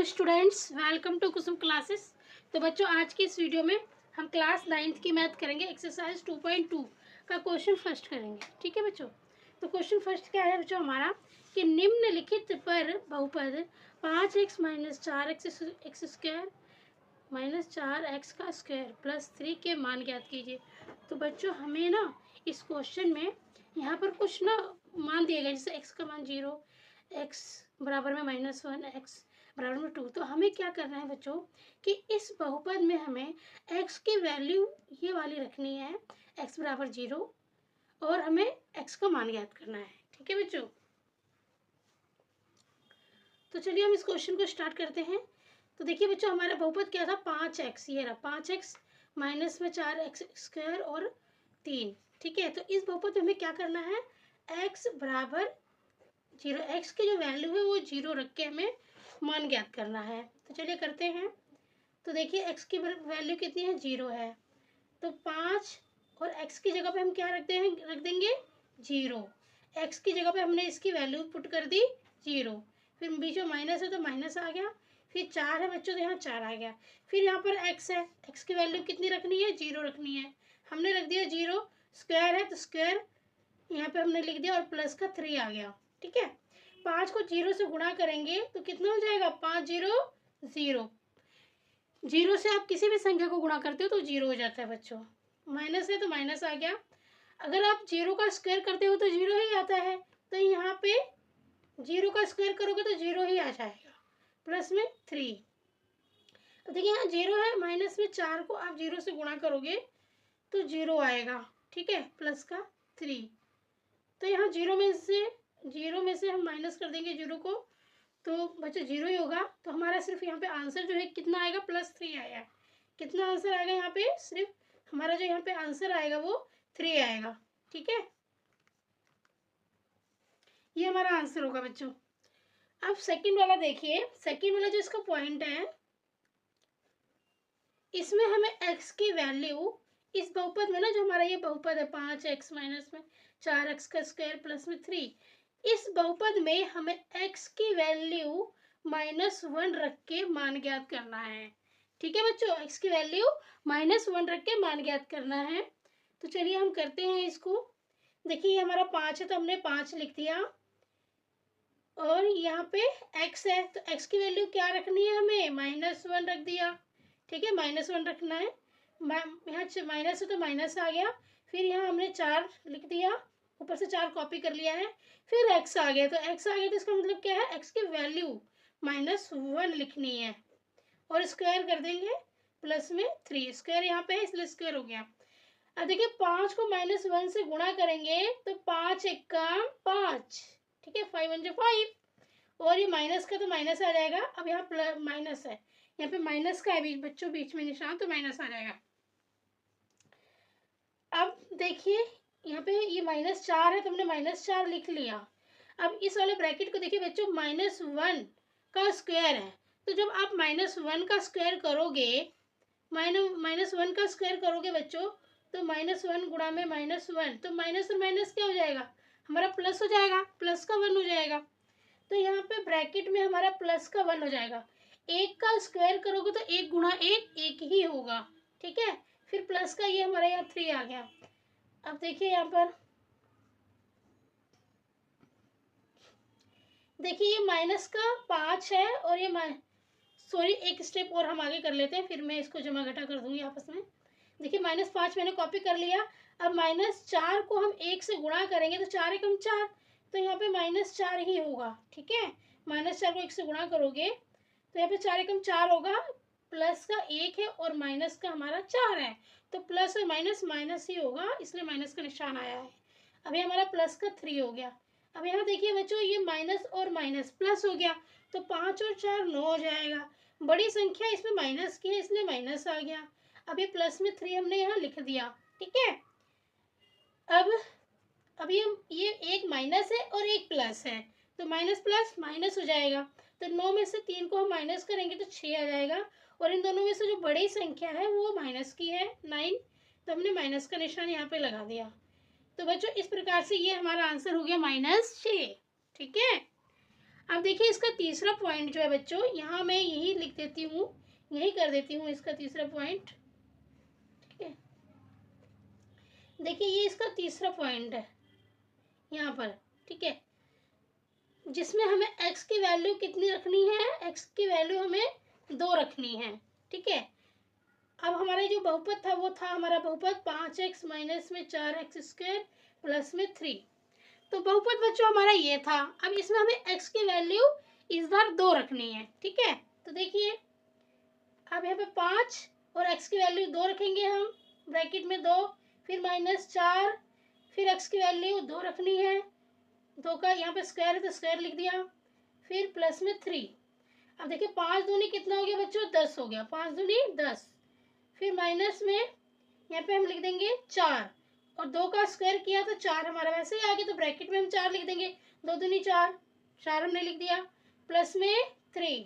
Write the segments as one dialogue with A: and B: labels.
A: Students, welcome to Kusum classes. तो बच्चों, आज की इस वीडियो में हम क्लास 9th की मैथ करेंगे। एक्सरसाइज 2.2 का क्वेश्चन फर्स्ट करेंगे। ठीक है बच्चों। तो क्वेश्चन फर्स्ट क्या है बच्चों हमारा कि निम्नलिखित पर बहुपद 5x - 4x स्क्वायर - 4x का स्क्वायर प्लस 3 के मान ज्ञात कीजिए। तो बच्चों हमें ना इस क्वेश्चन में यहाँ पर कुछ ना मान दिए गए, जैसे x का मान 0, x बराबर में -1, x बराबर में 2। तो हमें क्या करना है बच्चों कि इस बहुपद में हमें x की वैल्यू ये वाली रखनी है, x बराबर 0, और हमें x का मान ज्ञात करना है। ठीक है बच्चों। तो चलिए हम इस क्वेश्चन को स्टार्ट करते हैं। तो देखिए बच्चों, हमारा बहुपद क्या था, 5x। ये रहा 5x माइनस में 4x स्क्वायर और 3। ठीक है। तो इस बहुपद में हमें क्या करना है, x बराबर 0, x की जो वैल्यू है वो 0 रख के हमें मान ज्ञात करना है। तो चलिए करते हैं। तो देखिए x की वैल्यू कितनी है, 0 है। तो 5 और x की जगह पे हम क्या रख देंगे 0। x की जगह पे हमने इसकी वैल्यू पुट कर दी 0। फिर बीच में माइनस है तो माइनस आ गया। फिर 4 है बच्चों तो यहाँ 4 आ गया। फिर यहाँ पर x है, x की वैल्यू कितनी रखनी है, 0 रखनी है। हमने रख दिया 0। स्क्वायर है तो स्क्वायर यहाँ पे हमने लिख दिया और प्लस का 3 आ गया। ठीक है। 5 को 0 से गुणा करेंगे तो कितना हो जाएगा, 5 0 0। 0 से आप किसी भी संख्या को गुणा करते हो तो 0 हो जाता है बच्चों। माइनस है तो माइनस आ गया। अगर आप 0 का स्क्वायर करते हो तो 0 ही आता है। तो यहाँ पे 0 का स्क्वायर करोगे तो 0 ही आ जाएगा, प्लस में 3। तो देखिए यहाँ 0 है, माइनस में 4 को आप 0 से गुणा करोगे तो 0 आएगा। ठीक है, प्लस का 3। तो यहाँ 0 में से हम माइनस कर देंगे 0 को, तो बच्चों 0 ही होगा। तो हमारा सिर्फ यहाँ पे आंसर जो है कितना आएगा, +3 आया। कितना आंसर आएगा यहाँ पे, सिर्फ हमारा जो यहाँ पे आंसर आएगा वो 3 आएगा। ठीक है, ये हमारा आंसर होगा बच्चों। अब सेकंड वाला देखिए। सेकंड वाला जो इसका पॉइंट है, इसमें हमें x की वैल्यू इस बहुपद में ना, जो हमारा ये बहुपद है 5x माइनस में 4x का स्क्वायर प्लस में 3, इस बहुपद में हमें x की वैल्यू -1 रख के मान ज्ञात करना है। ठीक है बच्चों, x की वैल्यू -1 रख के मान ज्ञात करना है। तो चलिए हम करते हैं इसको। देखिए हमारा 5 है तो हमने 5 लिख दिया, और यहाँ पे x है तो x की वैल्यू क्या रखनी है, हमें -1 रख दिया। ठीक है, -1 रखना है। यहाँ माइनस है तो माइनस आ गया। फिर यहाँ हमने 4 लिख दिया, ऊपर से 4 कॉपी कर लिया है। फिर x आ गया, तो x आ गया तो इसका मतलब क्या है, x की वैल्यू -1 लिखनी है, और स्क्वायर कर देंगे प्लस में 3। स्क्वायर यहाँ पे है इसलिए स्क्वायर हो गया। अब देखिए 5 को -1 से गुणा करेंगे तो 5 एक्का 5। ठीक है, 5 1 5, और ये माइनस का तो माइनस आ जाएगा। अब यहाँ प्लस माइनस है, यहाँ पे माइनस का है बच्चों बीच में निशान, तो माइनस आ जाएगा। अब देखिए यहाँ पे ये -4 है तो हमने -4 लिख लिया। अब इस वाले ब्रैकेट को देखिए बच्चों, -1 का स्क्वायर है। तो जब आप -1 का स्क्वायर करोगे, -1 का स्क्वायर करोगे बच्चों, तो -1 गुणा में -1, तो माइनस और माइनस क्या हो जाएगा, हमारा प्लस हो जाएगा, प्लस का 1 हो जाएगा। तो यहाँ पे ब्रैकेट में हमारा प्लस का 1 हो जाएगा। 1 का स्क्वायर करोगे तो 1 गुणा 1 1 ही होगा। ठीक है, फिर प्लस का ये हमारे यहाँ 3 आ गया। अब देखिए यहाँ पर, देखिए ये माइनस का 5 है, और ये सॉरी एक स्टेप और हम आगे कर लेते हैं, फिर मैं इसको जमा घटा कर दूंगी आपस में। देखिए -5 मैंने कॉपी कर लिया। अब -4 को हम 1 से गुणा करेंगे तो 4 एकम 4, तो यहाँ पे -4 ही होगा। ठीक है, -4 को 1 से गुणा करोगे तो यहाँ पे 4 एकम 4 होगा, प्लस का 1 है और माइनस का हमारा 4 है, तो प्लस और माइनस माइनस ही होगा, इसलिए माइनस का निशान आया है। अभी हमारा प्लस का 3 हो गया। अब यहाँ देखिए बच्चों, ये माइनस और माइनस प्लस हो गया, तो 5 और 4 9 हो जाएगा। बड़ी संख्या इसमें माइनस की है इसलिए माइनस आ गया। अब ये प्लस में 3 हमने यहाँ लिख दिया। ठीक है, अब ये एक माइनस है और एक प्लस है, तो माइनस प्लस माइनस हो जाएगा। तो 9 में से 3 को हम माइनस करेंगे तो 6 आ जाएगा, और इन दोनों में से जो बड़ी संख्या है वो माइनस की है 9, तो हमने माइनस का निशान यहाँ पे लगा दिया। तो बच्चों इस प्रकार से ये हमारा आंसर हो गया -6। ठीक है, अब देखिए इसका तीसरा पॉइंट जो है बच्चों, यहाँ मैं यही लिख देती हूँ, यही कर देती हूँ इसका तीसरा पॉइंट। ठीक है, देखिए ये इसका तीसरा पॉइंट है यहाँ पर। ठीक है, जिसमें हमें x की वैल्यू कितनी रखनी है, x की वैल्यू हमें 2 रखनी है। ठीक है, अब हमारा जो बहुपद था वो था हमारा बहुपद 5x माइनस में 4x² प्लस में 3। तो बहुपद बच्चों हमारा ये था। अब इसमें हमें x की वैल्यू इस बार 2 रखनी है। ठीक है, तो देखिए अब यहाँ पे 5 और x की वैल्यू 2 रखेंगे हम, ब्रैकेट में 2, फिर -4, फिर x की वैल्यू 2 रखनी है, 2 का यहाँ पे स्क्वायर है तो स्क्वायर लिख दिया, फिर प्लस में 3। अब देखिए 5 दूनी कितना हो गया बच्चों, 10 हो गया, 5 दूनी 10, फिर माइनस में यहाँ पे हम लिख देंगे 4, और 2 का स्क्वायर किया तो 4 हमारा वैसे ही आ गया, तो ब्रैकेट में हम 4 लिख देंगे, 2 दूनी 4, 4 हमने लिख दिया, प्लस में 3।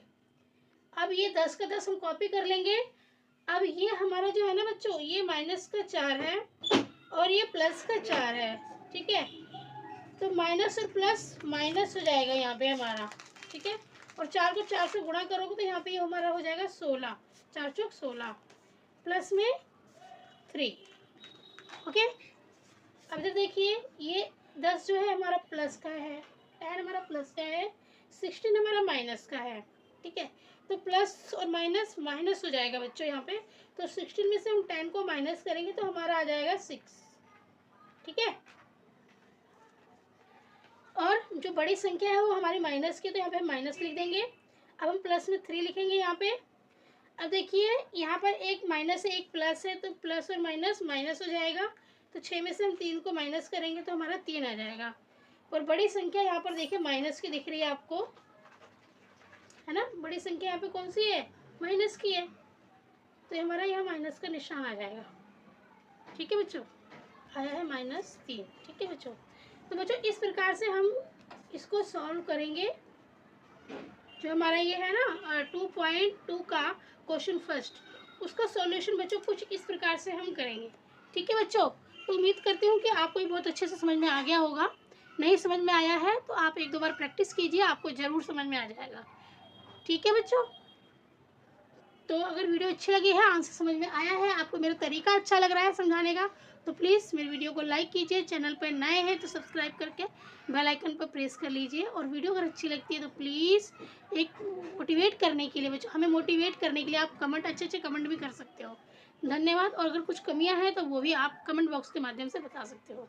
A: अब ये 10 का 10 हम कॉपी कर लेंगे। अब ये हमारा जो है ना बच्चों, ये -4 है और ये +4 है। ठीक है, तो माइनस और प्लस माइनस हो जाएगा यहाँ पे हमारा। ठीक है, और 4 को 4 से गुणा करोगे तो यहाँ पे ये हमारा हो जाएगा 16, 4 चौक 16, प्लस में 3। ओके, अब इधर देखिए ये 10 जो है हमारा प्लस का है, 10 हमारा प्लस का है, 16 हमारा माइनस का है। ठीक है, तो प्लस और माइनस माइनस हो जाएगा बच्चों यहाँ पे, तो 16 में से हम 10 को माइनस करेंगे तो हमारा आ जाएगा 6। ठीक है, और जो बड़ी संख्या है वो हमारी माइनस की, तो यहाँ पे हम माइनस लिख देंगे। अब हम प्लस में 3 लिखेंगे यहाँ पे। अब देखिए यहाँ पर एक माइनस है एक प्लस है, तो प्लस और माइनस माइनस हो जाएगा, तो 6 में से हम 3 को माइनस करेंगे तो हमारा 3 आ जाएगा। और बड़ी संख्या यहाँ पर देखिए माइनस की दिख रही है आपको, है ना, बड़ी संख्या यहाँ पे कौन सी है, माइनस की है, तो हमारा यहाँ माइनस का निशान आ जाएगा। ठीक है बच्चों, आया है -3। ठीक है बच्चों, तो बच्चों इस प्रकार से हम इसको सॉल्व करेंगे। जो हमारा ये है ना 2.2 का क्वेश्चन फर्स्ट, उसका सॉल्यूशन बच्चों कुछ इस प्रकार से हम करेंगे। ठीक है बच्चों, तो उम्मीद करती हूँ कि आपको ये बहुत अच्छे से समझ में आ गया होगा। नहीं समझ में आया है तो आप 1-2 बार प्रैक्टिस कीजिए, आपको ज़रूर समझ में आ जाएगा। ठीक है बच्चों, तो अगर वीडियो अच्छी लगी है, आंसर समझ में आया है, आपको मेरा तरीका अच्छा लग रहा है समझाने का, तो प्लीज़ मेरी वीडियो को लाइक कीजिए। चैनल पर नए हैं तो सब्सक्राइब करके बेल आइकन पर प्रेस कर लीजिए। और वीडियो अगर अच्छी लगती है तो प्लीज़ एक मोटिवेट करने के लिए बच्चों, हमें मोटिवेट करने के लिए आप कमेंट, अच्छे कमेंट भी कर सकते हो। धन्यवाद। और अगर कुछ कमियां हैं तो वो भी आप कमेंट बॉक्स के माध्यम से बता सकते हो।